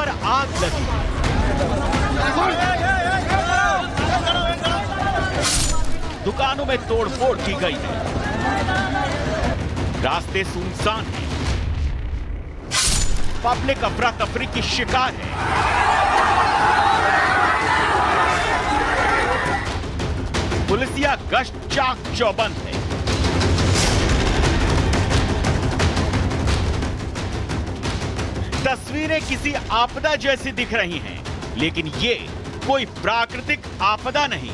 पर आग लगी। दुकानों में तोड़फोड़ की गई है, रास्ते सुनसान हैं, पब्लिक अफरा तफरी की शिकार है। पुलिसिया गश्त चाक चौबंद है। तस्वीरें किसी आपदा जैसी दिख रही हैं, लेकिन ये कोई प्राकृतिक आपदा नहीं,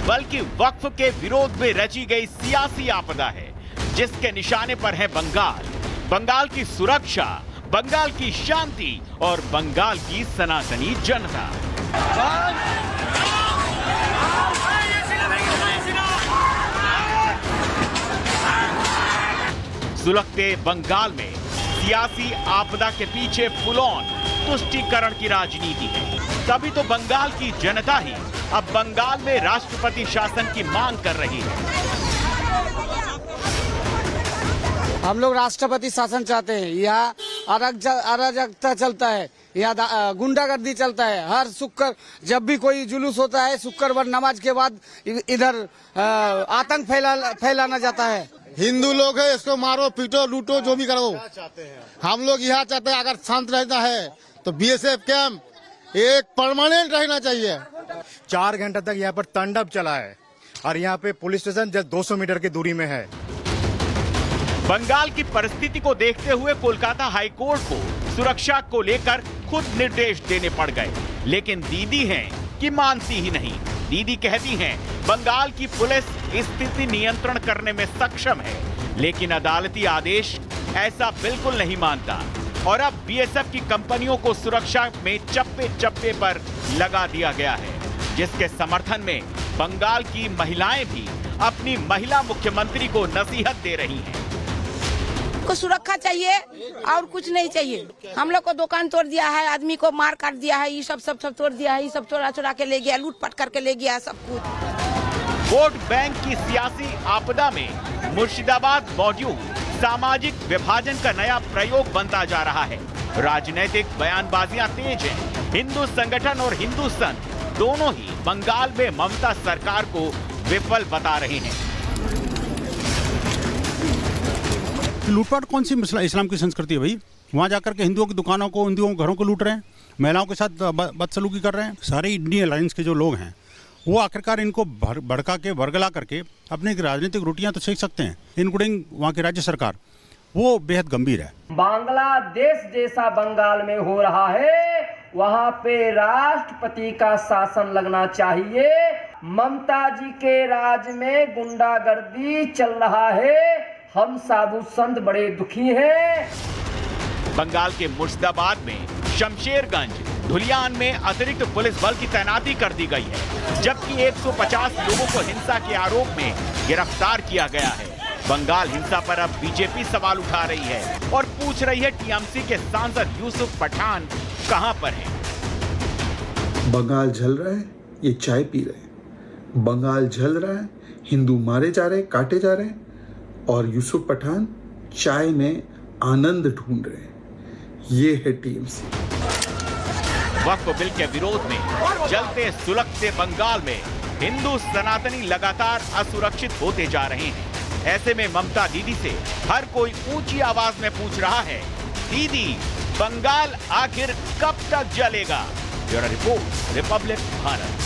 बल्कि वक्फ के विरोध में रची गई सियासी आपदा है, जिसके निशाने पर है बंगाल, बंगाल की सुरक्षा, बंगाल की शांति और बंगाल की सनातनी जनता। सुलगते बंगाल में सियासी आपदा के पीछे फुल ऑन तुष्टीकरण की राजनीति है। तभी तो बंगाल की जनता ही अब बंगाल में राष्ट्रपति शासन की मांग कर रही है। हम लोग राष्ट्रपति शासन चाहते हैं। यहाँ अराजकता चलता है, यहाँ गुंडागर्दी चलता है। हर शुक्र जब भी कोई जुलूस होता है, शुक्रवार नमाज के बाद इधर आतंक फैलाना जाता है। हिंदू लोग है, इसको मारो पीटो लूटो जो भी करो। हम लोग यहाँ चाहते हैं अगर शांत रहना है तो बीएसएफ कैंप एक परमानेंट रहना चाहिए। 4 घंटे तक यहाँ पर तांडव चला है और यहाँ पे पुलिस स्टेशन जस्ट 200 मीटर की दूरी में है। बंगाल की परिस्थिति को देखते हुए कोलकाता हाई कोर्ट को सुरक्षा को लेकर खुद निर्देश देने पड़ गए, लेकिन दीदी हैं कि मानती ही नहीं। दीदी कहती हैं बंगाल की पुलिस स्थिति नियंत्रण करने में सक्षम है, लेकिन अदालती आदेश ऐसा बिल्कुल नहीं मानता और अब बीएसएफ की कंपनियों को सुरक्षा में चप्पे चप्पे पर लगा दिया गया है, जिसके समर्थन में बंगाल की महिलाएं भी अपनी महिला मुख्यमंत्री को नसीहत दे रही हैं। को सुरक्षा चाहिए और कुछ नहीं चाहिए। हम लोग को दुकान तोड़ दिया है, आदमी को मार काट दिया है, ये सब तोड़ दिया है, ये सब चोरा के ले गया, लूटपाट करके ले गया सब कुछ। वोट बैंक की सियासी आपदा में मुर्शिदाबाद मॉड्यूल सामाजिक विभाजन का नया प्रयोग बनता जा रहा है। राजनीतिक बयानबाजियां तेज हैं। हिंदू संगठन और हिंदू संघ दोनों ही बंगाल में ममता सरकार को विफल बता रहे हैं। लूटपाट कौन सी इस्लाम की संस्कृति है भाई? वहाँ जाकर के हिंदुओं की दुकानों को, हिंदुओं के घरों को लूट रहे हैं, महिलाओं के साथ बदसलूकी कर रहे हैं। सारे इंडियन अलायंस के जो लोग हैं वो आखिरकार इनको भड़का के वर्गला करके अपनी राजनीतिक रोटियां तो सेक सकते हैं, इंक्लूडिंग वहाँ की राज्य सरकार। वो बेहद गंभीर है। बांग्लादेश जैसा बंगाल में हो रहा है, वहाँ पे राष्ट्रपति का शासन लगना चाहिए। ममता जी के राज में गुंडागर्दी चल रहा है, हम साधु संत बड़े दुखी हैं। बंगाल के मुर्शिदाबाद में शमशेरगंज, धुलियान में अतिरिक्त पुलिस बल की तैनाती कर दी गई है, जबकि 150 लोगों को हिंसा के आरोप में गिरफ्तार किया गया है। बंगाल हिंसा पर अब बीजेपी सवाल उठा रही है और पूछ रही है टीएमसी के सांसद यूसुफ पठान कहां पर हैं। बंगाल जल रहा है, ये चाय पी रहे हैं। बंगाल जल रहा है, हिंदू मारे जा रहे हैं, काटे जा रहे हैं, और यूसुफ पठान चाय में आनंद ढूंढ रहे हैं। ये है टीएमसी। वक्फ बिल के विरोध में जलते सुलगते बंगाल में हिंदू सनातनी लगातार असुरक्षित होते जा रहे हैं। ऐसे में ममता दीदी से हर कोई ऊंची आवाज में पूछ रहा है, दीदी बंगाल आखिर कब तक जलेगा? Bureau report, Republic Bharat.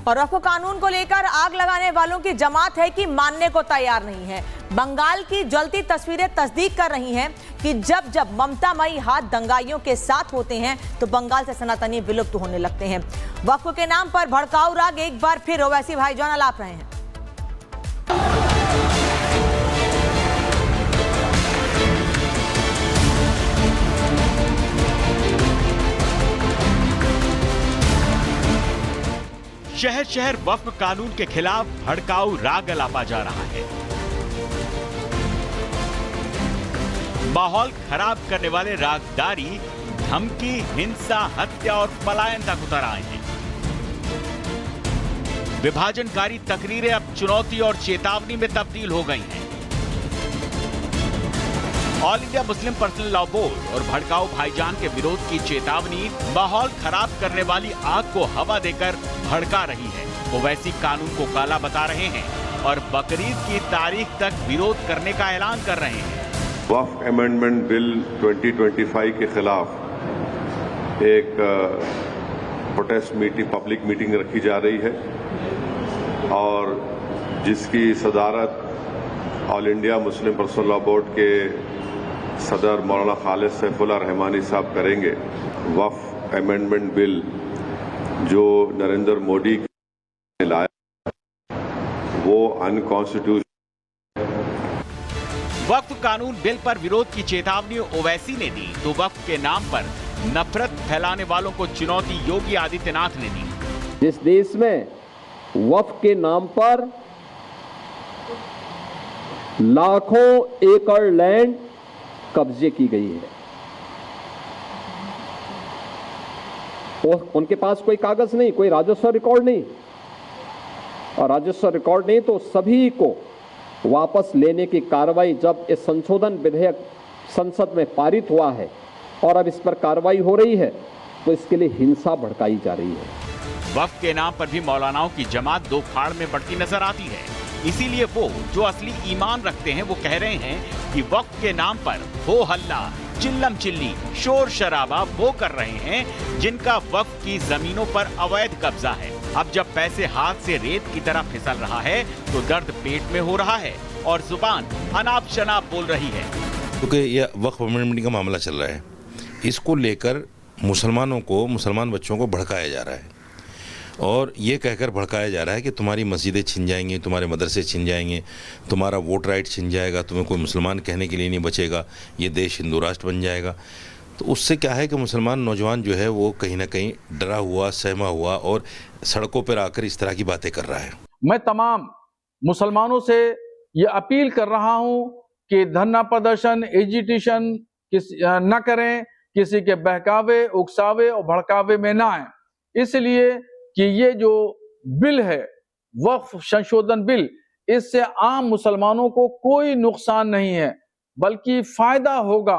और वक्फ कानून को लेकर आग लगाने वालों की जमात है कि मानने को तैयार नहीं है। बंगाल की जलती तस्वीरें तस्दीक कर रही हैं कि जब जब ममतामयी हाथ दंगाइयों के साथ होते हैं तो बंगाल से सनातनी विलुप्त होने लगते हैं। वक्फ के नाम पर भड़काऊ राग एक बार फिर ओवैसी भाईजान अलाप रहे हैं। शहर शहर वक्फ कानून के खिलाफ भड़काऊ राग अलापा जा रहा है। माहौल खराब करने वाले रागदारी धमकी, हिंसा, हत्या और पलायन तक उतर आए हैं। विभाजनकारी तकरीरें अब चुनौती और चेतावनी में तब्दील हो गई हैं। All India Muslim personal law board और भड़काऊ भाईजान के विरोध की चेतावनी माहौल खराब करने वाली आग को हवा देकर भड़का रही है। ओवैसी कानून को काला बता रहे हैं और बकरीद की तारीख तक विरोध करने का ऐलान कर रहे हैं। वक्फ अमेंडमेंट बिल 2025 के खिलाफ एक प्रोटेस्ट मीटिंग, पब्लिक मीटिंग रखी जा रही है और जिसकी सदारत all India Muslim personal law board के सदर मौलाना खालिद सैफुल्लाह रहमानी साहब करेंगे। वक्फ अमेंडमेंट बिल जो नरेंद्र मोदी ने लाया वो अनकॉन्स्टिट्यूशनल। वक्फ कानून बिल पर विरोध की चेतावनी ओवैसी ने दी तो वक्फ के नाम पर नफरत फैलाने वालों को चुनौती योगी आदित्यनाथ ने दी। जिस देश में वक्फ के नाम पर लाखों एकड़ लैंड कब्जे की गई है और उनके पास कोई कागज नहीं, कोई राजस्व रिकॉर्ड नहीं, और राजस्व रिकॉर्ड नहीं तो सभी को वापस लेने की कार्रवाई, जब इस संशोधन विधेयक संसद में पारित हुआ है और अब इस पर कार्रवाई हो रही है तो इसके लिए हिंसा भड़काई जा रही है। वक्फ के नाम पर भी मौलानाओं की जमात दो फाड़ में बढ़ती नजर आती है। इसीलिए वो जो असली ईमान रखते हैं वो कह रहे हैं कि वक्फ के नाम पर हो हल्ला, चिल्लम चिल्ली, शोर शराबा वो कर रहे हैं जिनका वक्फ की जमीनों पर अवैध कब्जा है। अब जब पैसे हाथ से रेत की तरह फिसल रहा है तो दर्द पेट में हो रहा है और जुबान अनाप शनाप बोल रही है। क्योंकि यह वक्फ अमेंडमेंट का मामला चल रहा है, इसको लेकर मुसलमानों को, मुसलमान बच्चों को भड़काया जा रहा है और ये कहकर भड़काया जा रहा है कि तुम्हारी मस्जिदें छिन जाएंगी, तुम्हारे मदरसे छिन जाएंगे, तुम्हारा वोट राइट छिन जाएगा, तुम्हें कोई मुसलमान कहने के लिए नहीं बचेगा, ये देश हिंदू राष्ट्र बन जाएगा। तो उससे क्या है कि मुसलमान नौजवान जो है वो कहीं ना कहीं डरा हुआ, सहमा हुआ और सड़कों पर आकर इस तरह की बातें कर रहा है। मैं तमाम मुसलमानों से ये अपील कर रहा हूँ कि धरना प्रदर्शन, एजिटेशन न करें, किसी के बहकावे, उकसावे और भड़कावे में ना आए। इसलिए कि ये जो बिल है, वक्फ संशोधन बिल, इससे आम मुसलमानों को कोई नुकसान नहीं है बल्कि फायदा होगा।